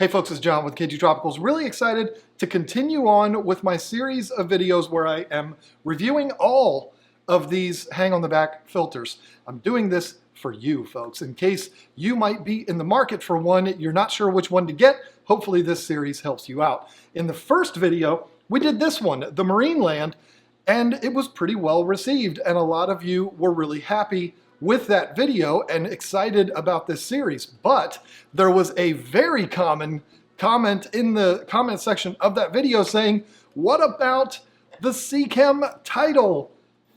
Hey folks, it's John with KGTropicals. Really excited to continue on with my series of videos where I am reviewing all of these hang on the back filters. I'm doing this for you folks, in case you might be in the market for one, you're not sure which one to get. Hopefully this series helps you out. In the first video, we did this one, the Marineland, and it was pretty well received, and a lot of you were really happy with that video and excited about this series. But there was a very common comment in the comment section of that video saying, what about the Seachem Tidal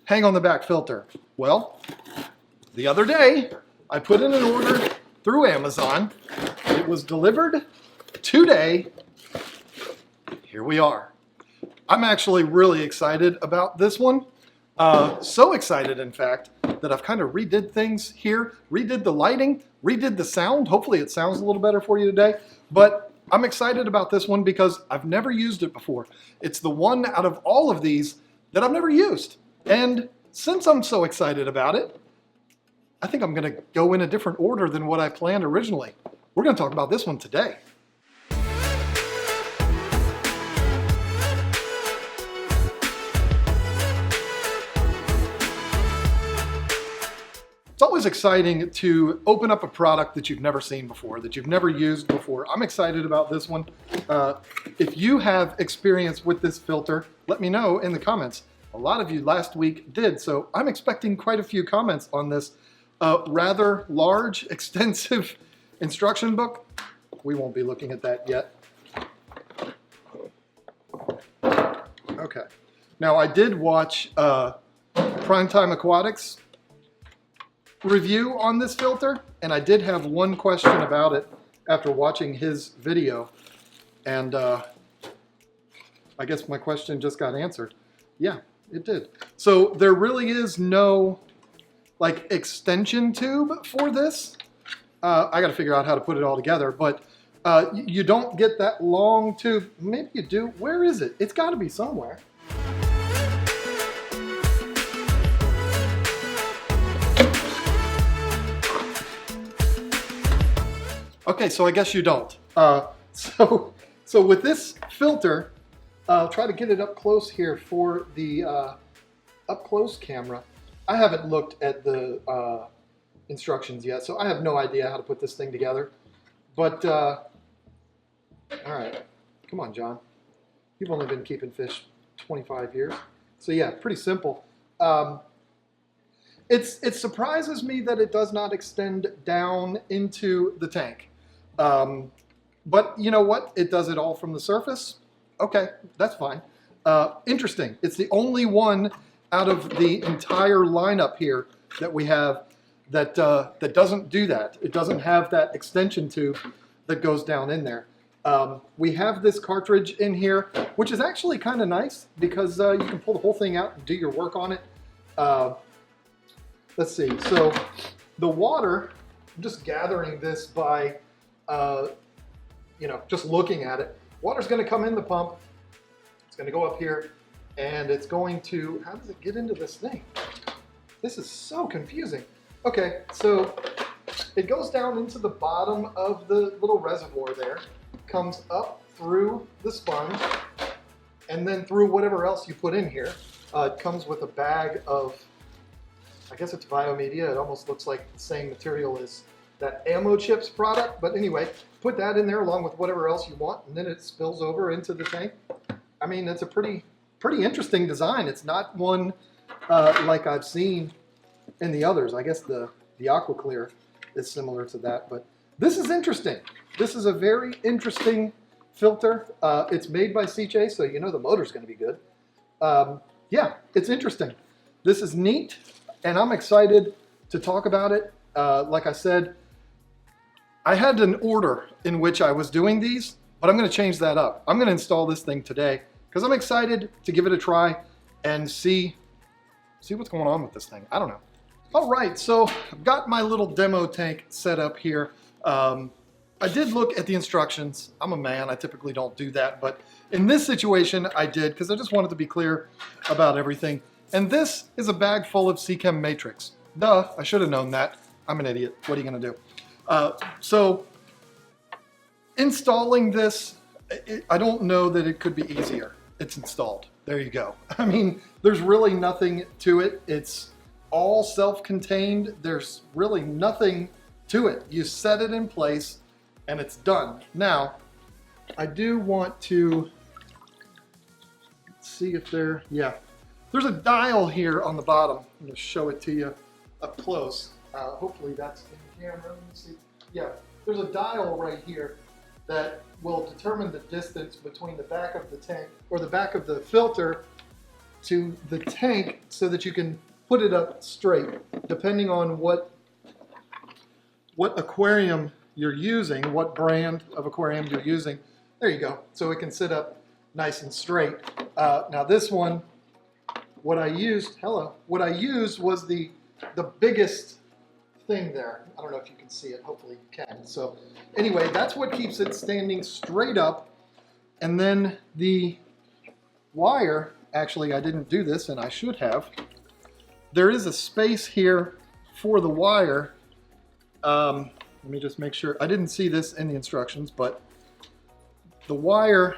hang on the back filter? Well, the other day I put in an order through Amazon. It was delivered today. Here we are. I'm actually really excited about this one. So excited, in fact, that I've kind of redid things here, redid the lighting, redid the sound. Hopefully it sounds a little better for you today. But I'm excited about this one because I've never used it before. It's the one out of all of these that I've never used. And since I'm so excited about it, I think I'm going to go in a different order than what I planned originally. We're going to talk about this one today. It's always exciting to open up a product that you've never seen before, that you've never used before. I'm excited about this one. If you have experience with this filter, let me know in the comments. A lot of you last week did, so I'm expecting quite a few comments on this rather large, extensive instruction book. We won't be looking at that yet. Okay. Now, I did watch Primetime Aquatics review on this filter, and I did have one question about it after watching his video, and I guess my question just got answered. Yeah, it did. So there really is no like extension tube for this. I got to figure out how to put it all together, but you don't get that long tube. Maybe you do. Where is it? It's got to be somewhere. Okay, so I guess you don't. So with this filter, I'll try to get it up close here for the up close camera. I haven't looked at the instructions yet, so I have no idea how to put this thing together. But, all right, come on, John. You've only been keeping fish 25 years. So yeah, pretty simple. It surprises me that it does not extend down into the tank. But you know what? It does it all from the surface. Okay, that's fine. Interesting. It's the only one out of the entire lineup here that we have that that doesn't do that. It doesn't have that extension tube that goes down in there. We have this cartridge in here, which is actually kind of nice because you can pull the whole thing out and do your work on it. Let's see. So the water, I'm just gathering this by you know, just looking at it. Water's going to come in the pump. It's going to go up here, and it's going to, how does it get into this thing? This is so confusing. Okay, so it goes down into the bottom of the little reservoir there, comes up through the sponge, and then through whatever else you put in here. It comes with a bag of, I guess it's biomedia. It almost looks like the same material as that ammo chips product, but anyway, put that in there along with whatever else you want, and then it spills over into the tank. I mean, it's a pretty interesting design. It's not one like I've seen in the others. I guess the Aqua Clear is similar to that, but this is interesting. This is a very interesting filter. It's made by Seachem, so you know the motor's going to be good. Yeah, it's interesting. This is neat, and I'm excited to talk about it. Like I said, I had an order in which I was doing these, but I'm going to change that up. I'm going to install this thing today because I'm excited to give it a try and see what's going on with this thing. I don't know. All right, so I've got my little demo tank set up here. I did look at the instructions. I'm a man. I typically don't do that, but in this situation, I did because I just wanted to be clear about everything. And this is a bag full of Seachem Matrix. Duh, I should have known that. I'm an idiot. What are you going to do? So installing this, I don't know that it could be easier. It's installed. There you go. I mean, there's really nothing to it. It's all self-contained. There's really nothing to it. You set it in place and it's done. Now, I do want to see if there's a dial here on the bottom. I'm going to show it to you up close. Hopefully that's in camera. Let me see. Yeah, there's a dial right here that will determine the distance between the back of the tank or the back of the filter to the tank so that you can put it up straight depending on what aquarium you're using, what brand of aquarium you're using. There you go. So it can sit up nice and straight. Now this one, what I used was the biggest thing there. I don't know if you can see it. Hopefully you can. So anyway, that's what keeps it standing straight up. And then the wire, actually I didn't do this and I should have. There is a space here for the wire. Let me just make sure. I didn't see this in the instructions, but the wire,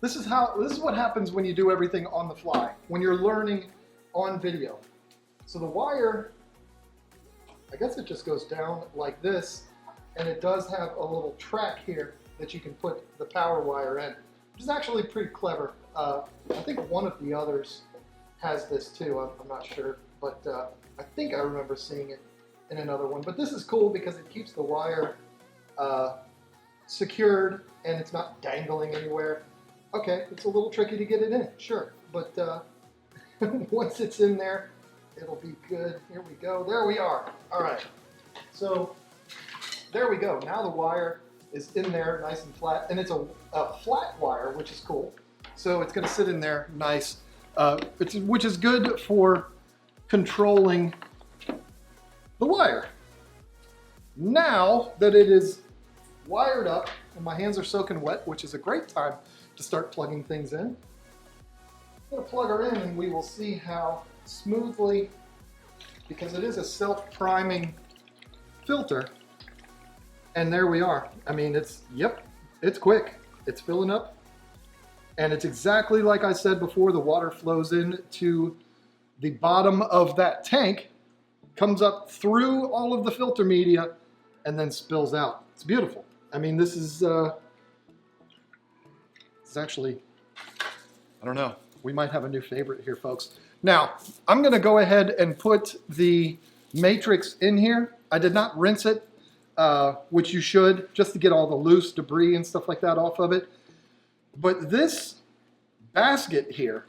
this is what happens when you do everything on the fly, when you're learning on video. So the wire, I guess it just goes down like this, and it does have a little track here that you can put the power wire in, which is actually pretty clever. I think one of the others has this too. I'm not sure, but I think I remember seeing it in another one. But this is cool because it keeps the wire secured and it's not dangling anywhere. Okay, it's a little tricky to get it in, sure, but once it's in there, it'll be good. Here we go. There we are. All right. So there we go. Now the wire is in there nice and flat, and it's a flat wire, which is cool. So it's going to sit in there nice, which is good for controlling the wire. Now that it is wired up and my hands are soaking wet, which is a great time to start plugging things in, I'm going to plug her in and we will see how smoothly, because it is a self-priming filter, and there we are. I mean, it's quick. It's filling up, and it's exactly like I said before. The water flows into the bottom of that tank, comes up through all of the filter media, and then spills out. It's beautiful. I mean, this is it's actually, I don't know, we might have a new favorite here, folks. Now, I'm going to go ahead and put the matrix in here. I did not rinse it, which you should, just to get all the loose debris and stuff like that off of it. But this basket here,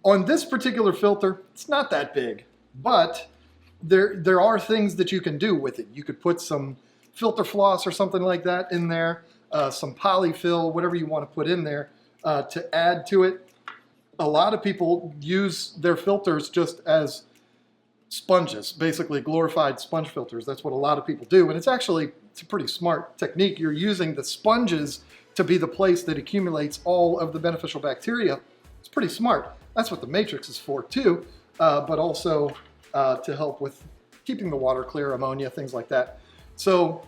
on this particular filter, it's not that big, but there are things that you can do with it. You could put some filter floss or something like that in there, some polyfill, whatever you want to put in there to add to it. A lot of people use their filters just as sponges, basically glorified sponge filters. That's what a lot of people do, and it's a pretty smart technique. You're using the sponges to be the place that accumulates all of the beneficial bacteria. It's pretty smart. That's what the matrix is for too, but also to help with keeping the water clear, ammonia, things like that. So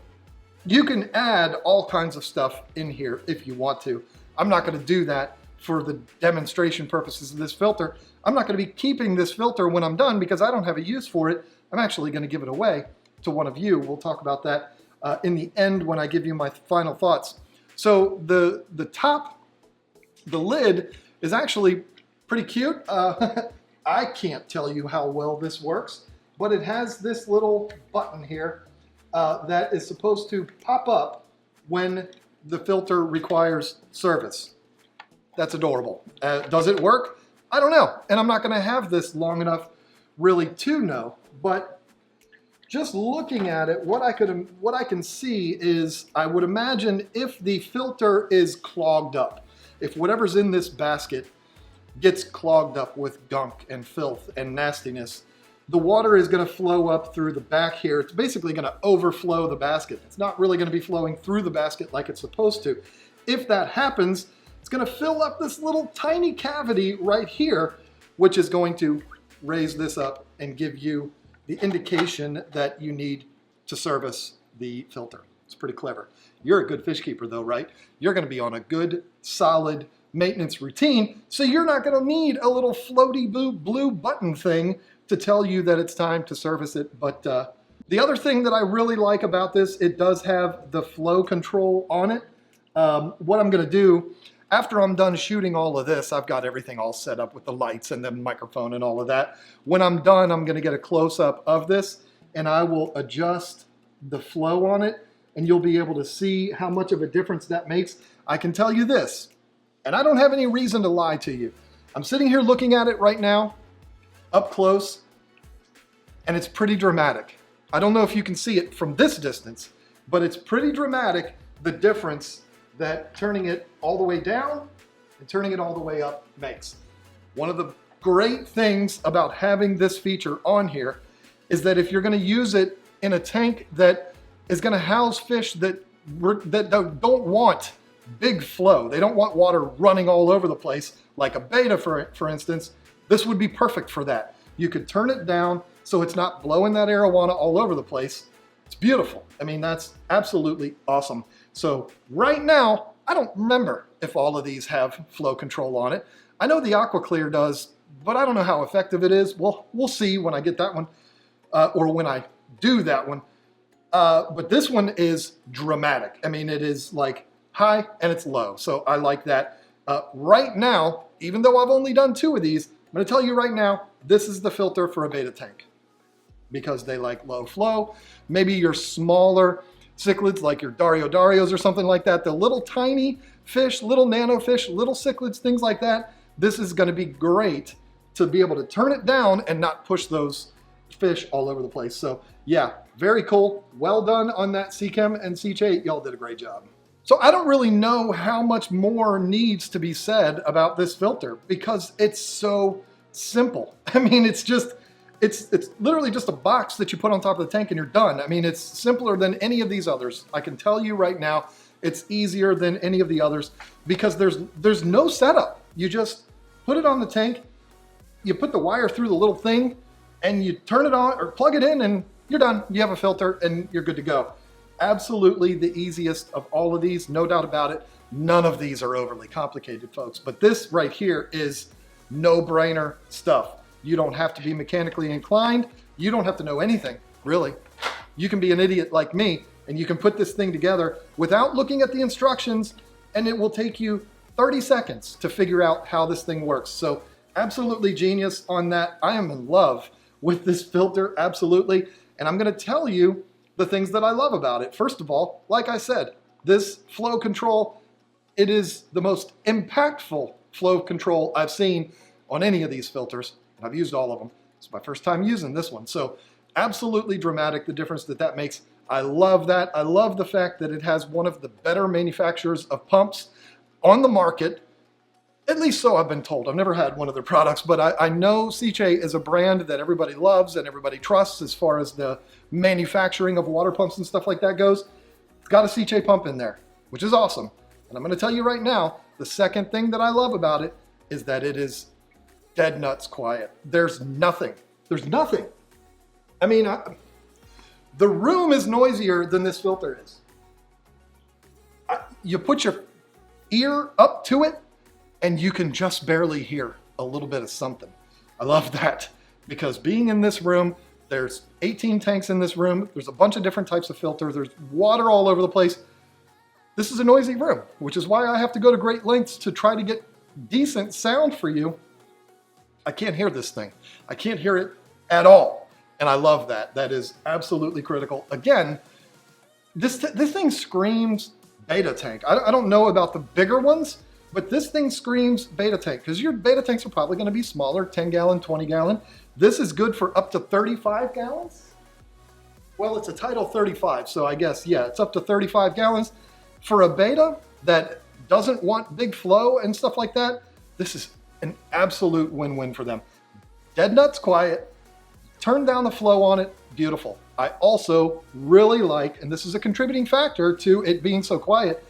you can add all kinds of stuff in here if you want to. I'm not going to do that for the demonstration purposes of this filter. I'm not going to be keeping this filter when I'm done because I don't have a use for it. I'm actually going to give it away to one of you. We'll talk about that in the end when I give you my final thoughts. So the top, the lid is actually pretty cute. I can't tell you how well this works, but it has this little button here that is supposed to pop up when the filter requires service. That's adorable. Does it work? I don't know. And I'm not going to have this long enough really to know, but just looking at it, what I can see is, I would imagine if the filter is clogged up, if whatever's in this basket gets clogged up with gunk and filth and nastiness, the water is going to flow up through the back here. It's basically going to overflow the basket. It's not really going to be flowing through the basket like it's supposed to. If that happens, it's going to fill up this little tiny cavity right here, which is going to raise this up and give you the indication that you need to service the filter. It's pretty clever. You're a good fish keeper though, right? You're gonna be on a good, solid maintenance routine, so you're not gonna need a little floaty blue button thing to tell you that it's time to service it. But the other thing that I really like about this, it does have the flow control on it. What I'm gonna do, after I'm done shooting all of this, I've got everything all set up with the lights and the microphone and all of that. When I'm done, I'm gonna get a close-up of this and I will adjust the flow on it and you'll be able to see how much of a difference that makes. I can tell you this, and I don't have any reason to lie to you. I'm sitting here looking at it right now, up close, and it's pretty dramatic. I don't know if you can see it from this distance, but it's pretty dramatic, the difference that turning it all the way down and turning it all the way up makes. One of the great things about having this feature on here is that if you're gonna use it in a tank that is gonna house fish that don't want big flow, they don't want water running all over the place, like a beta for instance, this would be perfect for that. You could turn it down so it's not blowing that arowana all over the place. It's beautiful. I mean, that's absolutely awesome. So right now, I don't remember if all of these have flow control on it. I know the AquaClear does, but I don't know how effective it is. Well, we'll see when I get that one, or when I do that one. But this one is dramatic. I mean, it is like high and it's low. So I like that. Right now, even though I've only done 2 of these, I'm gonna tell you right now, this is the filter for a beta tank because they like low flow. Maybe your smaller cichlids like your Darios or something like that, the little tiny fish, little nano fish, little cichlids, things like that, this is gonna be great to be able to turn it down and not push those fish all over the place. So yeah, very cool. Well done on that Seachem and Seachem. Y'all did a great job. So I don't really know how much more needs to be said about this filter because it's so simple. I mean, it's literally just a box that you put on top of the tank and you're done. I mean, it's simpler than any of these others. I can tell you right now, it's easier than any of the others because there's no setup. You just put it on the tank, you put the wire through the little thing, and you turn it on or plug it in and you're done. You have a filter and you're good to go. Absolutely the easiest of all of these, no doubt about it. None of these are overly complicated, folks, but this right here is no-brainer stuff. You don't have to be mechanically inclined. You don't have to know anything, really. You can be an idiot like me and you can put this thing together without looking at the instructions and it will take you 30 seconds to figure out how this thing works. So absolutely genius on that. I am in love with this filter, absolutely. And I'm gonna tell you the things that I love about it. First of all, like I said, this flow control, it is the most impactful flow control I've seen on any of these filters. And I've used all of them. It's my first time using this one. So absolutely dramatic, the difference that makes. I love that. I love the fact that it has one of the better manufacturers of pumps on the market. At least so I've been told. I've never had one of their products, but I know Seachem is a brand that everybody loves and everybody trusts as far as the manufacturing of water pumps and stuff like that goes. It's got a Seachem pump in there, which is awesome. And I'm going to tell you right now, the second thing that I love about it is that it is dead nuts quiet. There's nothing. There's nothing. I mean, the room is noisier than this filter is. You put your ear up to it and you can just barely hear a little bit of something. I love that because being in this room, there's 18 tanks in this room. There's a bunch of different types of filters. There's water all over the place. This is a noisy room, which is why I have to go to great lengths to try to get decent sound for you. I can't hear this thing. I can't hear it at all. And I love that. That is absolutely critical. Again, this thing screams beta tank. I don't know about the bigger ones, but this thing screams beta tank because your beta tanks are probably going to be smaller, 10 gallon, 20 gallon. This is good for up to 35 gallons. Well, it's a Tidal 35, so I guess, yeah, it's up to 35 gallons. For a beta that doesn't want big flow and stuff like that, this is an absolute win-win for them. Dead nuts quiet, turn down the flow on it, beautiful. I also really like, and this is a contributing factor to it being so quiet,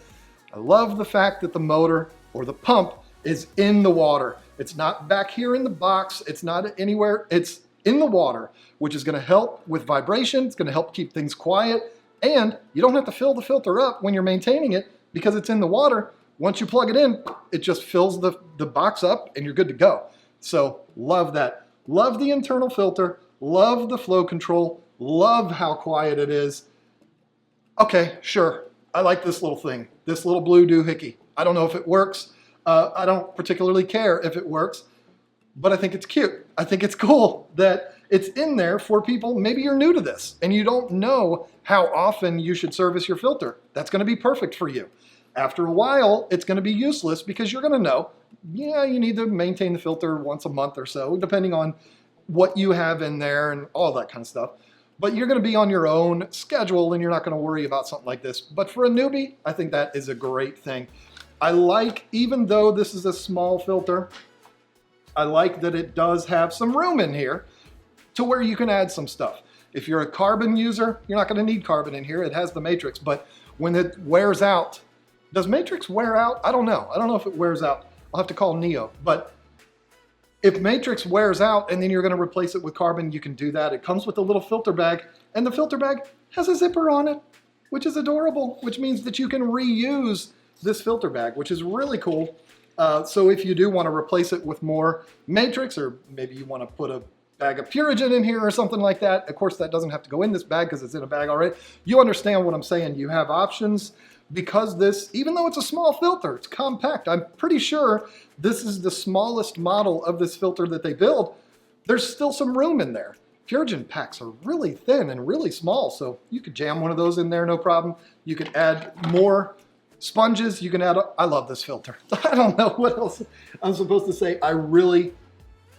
I love the fact that the motor or the pump is in the water. It's not back here in the box, it's not anywhere, it's in the water, which is gonna help with vibration, it's gonna help keep things quiet. And you don't have to fill the filter up when you're maintaining it because it's in the water. Once you plug it in, it just fills the box up and you're good to go. So love that. Love the internal filter, love the flow control, love how quiet it is. Okay, sure, I like this little thing, this little blue doohickey. I don't know if it works. I don't particularly care if it works, but I think it's cute. I think it's cool that it's in there for people. Maybe you're new to this and you don't know how often you should service your filter. That's going to be perfect for you. After a while, it's going to be useless because you're going to know, yeah, you need to maintain the filter once a month or so, depending on what you have in there and all that kind of stuff. But you're going to be on your own schedule and you're not going to worry about something like this. But for a newbie, I think that is a great thing. I like, even though this is a small filter, I like that it does have some room in here to where you can add some stuff. If you're a carbon user, you're not going to need carbon in here. It has the matrix, but when it wears out, does matrix wear out? I don't know. I don't know if it wears out. I'll have to call Neo. But if matrix wears out and then you're going to replace it with carbon, you can do that. It comes with a little filter bag, and the filter bag has a zipper on it, which is adorable, which means that you can reuse this filter bag, which is really cool. So if you do want to replace it with more matrix, or maybe you want to put a bag of Purigen in here or something like that, of course that doesn't have to go in this bag because it's in a bag already. You understand what I'm saying. You have options. Because this, even though it's a small filter, it's compact. I'm pretty sure this is the smallest model of this filter that they build. There's still some room in there. Purigen packs are really thin and really small, so you could jam one of those in there, no problem. You could add more sponges. You can add, I love this filter. I don't know what else I'm supposed to say. I really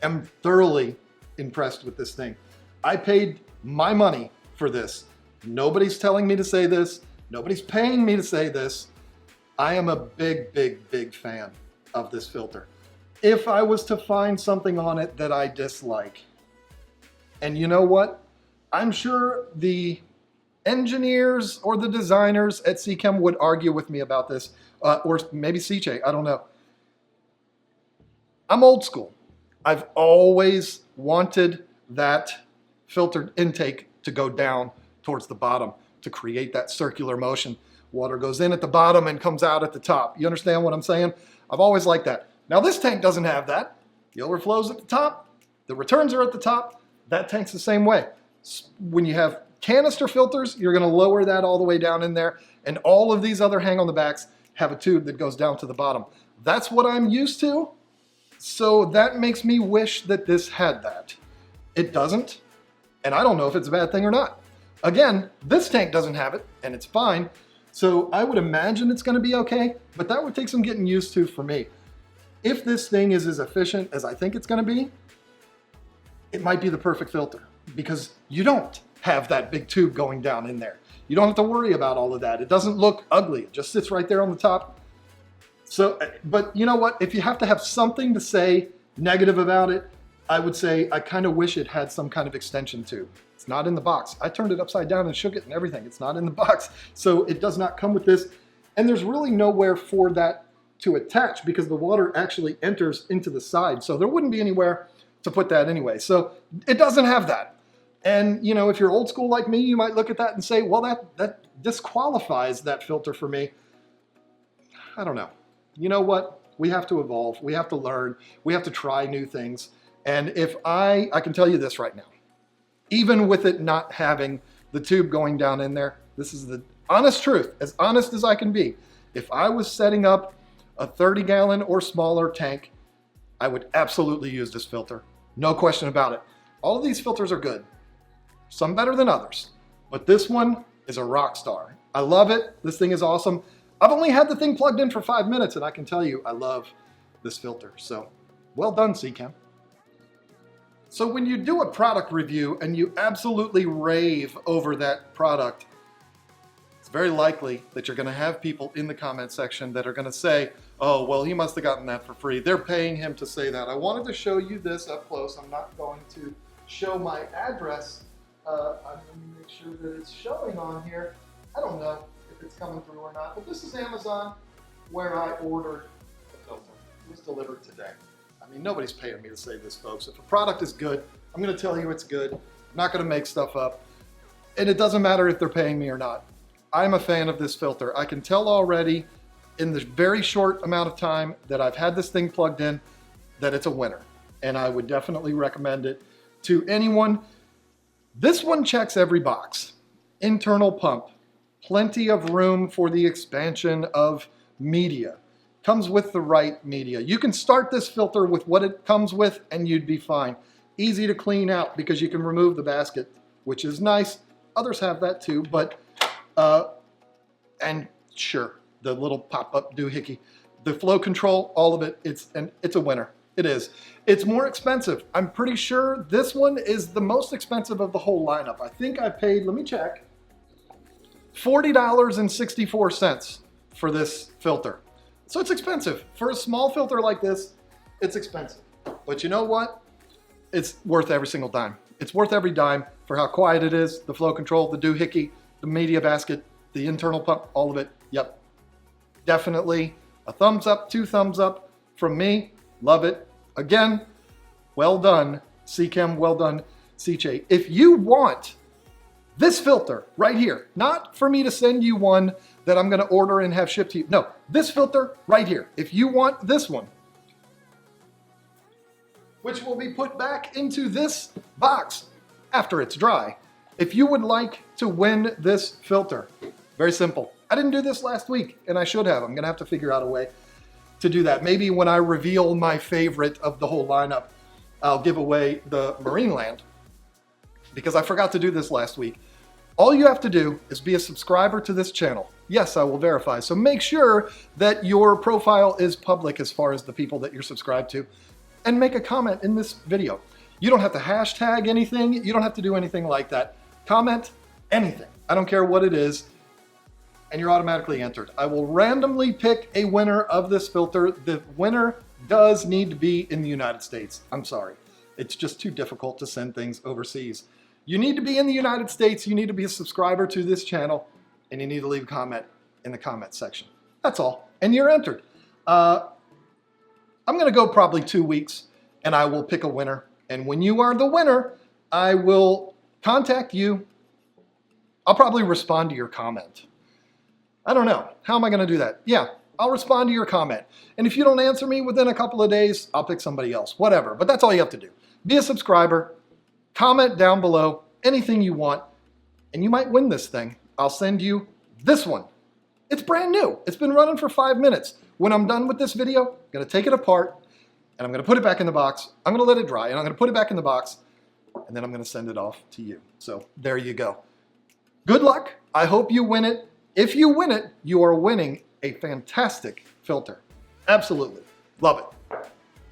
am thoroughly impressed with this thing. I paid my money for this. Nobody's telling me to say this. Nobody's paying me to say this. I am a big, big, big fan of this filter. If I was to find something on it that I dislike, and you know what? I'm sure the engineers or the designers at Seachem would argue with me about this, or maybe Seachem, I don't know. I'm old school. I've always wanted that filter intake to go down towards the bottom, to create that circular motion. Water goes in at the bottom and comes out at the top. You understand what I'm saying? I've always liked that. Now this tank doesn't have that. The overflow's at the top. The returns are at the top. That tank's the same way. When you have canister filters, you're going to lower that all the way down in there. And all of these other hang on the backs have a tube that goes down to the bottom. That's what I'm used to. So that makes me wish that this had that. It doesn't. And I don't know if it's a bad thing or not. Again, this tank doesn't have it, and it's fine. So I would imagine it's going to be okay, but that would take some getting used to for me. If this thing is as efficient as I think it's going to be, it might be the perfect filter because you don't have that big tube going down in there. You don't have to worry about all of that. It doesn't look ugly. It just sits right there on the top. So, but you know what? If you have to have something to say negative about it, I would say I kind of wish it had some kind of extension tube. It's not in the box. I turned it upside down and shook it and everything. It's not in the box. So it does not come with this. And there's really nowhere for that to attach because the water actually enters into the side. So there wouldn't be anywhere to put that anyway. So it doesn't have that. And you know, if you're old school like me, you might look at that and say, well, that disqualifies that filter for me. I don't know. You know what? We have to evolve. We have to learn. We have to try new things. And if I can tell you this right now, even with it not having the tube going down in there, this is the honest truth, as honest as I can be. If I was setting up a 30-gallon or smaller tank, I would absolutely use this filter. No question about it. All of these filters are good. Some better than others. But this one is a rock star. I love it. This thing is awesome. I've only had the thing plugged in for 5 minutes, and I can tell you I love this filter. So, well done, Seachem. So when you do a product review and you absolutely rave over that product, it's very likely that you're going to have people in the comment section that are going to say, oh, well, he must have gotten that for free. They're paying him to say that. I wanted to show you this up close. I'm not going to show my address. I'm going to make sure that it's showing on here. I don't know if it's coming through or not, but this is Amazon where I ordered the filter. It was delivered today. I mean, nobody's paying me to say this, folks. If a product is good, I'm going to tell you it's good. I'm not going to make stuff up. And it doesn't matter if they're paying me or not. I'm a fan of this filter. I can tell already in the very short amount of time that I've had this thing plugged in that it's a winner. And I would definitely recommend it to anyone. This one checks every box. Internal pump, plenty of room for the expansion of media. Comes with the right media. You can start this filter with what it comes with and you'd be fine. Easy to clean out because you can remove the basket, which is nice. Others have that too, but, and sure, the little pop-up doohickey, the flow control, all of it, it's a winner. It is. It's more expensive. I'm pretty sure this one is the most expensive of the whole lineup. I think I paid, let me check, $40.64 for this filter. So it's expensive. For a small filter like this, it's expensive. But you know what? It's worth every single dime. It's worth every dime for how quiet it is, the flow control, the doohickey, the media basket, the internal pump, all of it. Yep. Definitely a thumbs up, 2 thumbs up from me. Love it. Again, well done, Seachem, well done, Seachem. If you want this filter right here, not for me to send you one that I'm going to order and have shipped to you. No, this filter right here. If you want this one, which will be put back into this box after it's dry, if you would like to win this filter, very simple. I didn't do this last week, and I should have. I'm going to have to figure out a way to do that. Maybe when I reveal my favorite of the whole lineup, I'll give away the Marineland, because I forgot to do this last week. All you have to do is be a subscriber to this channel. Yes, I will verify. So make sure that your profile is public as far as the people that you're subscribed to, and make a comment in this video. You don't have to hashtag anything. You don't have to do anything like that. Comment anything. I don't care what it is, and you're automatically entered. I will randomly pick a winner of this filter. The winner does need to be in the United States. I'm sorry. It's just too difficult to send things overseas. You need to be in the United States, you need to be a subscriber to this channel, and you need to leave a comment in the comment section. That's all, and you're entered. I'm gonna go probably 2 weeks, and I will pick a winner. And when you are the winner, I will contact you. I'll probably respond to your comment. I don't know, how am I gonna do that? Yeah, I'll respond to your comment. And if you don't answer me within a couple of days, I'll pick somebody else, whatever. But that's all you have to do. Be a subscriber. Comment down below anything you want, and you might win this thing. I'll send you this one. It's brand new. It's been running for 5 minutes. When I'm done with this video, I'm gonna take it apart, and I'm gonna put it back in the box. I'm gonna let it dry, and I'm gonna put it back in the box, and then I'm gonna send it off to you. So there you go. Good luck. I hope you win it. If you win it, you are winning a fantastic filter. Absolutely. Love it.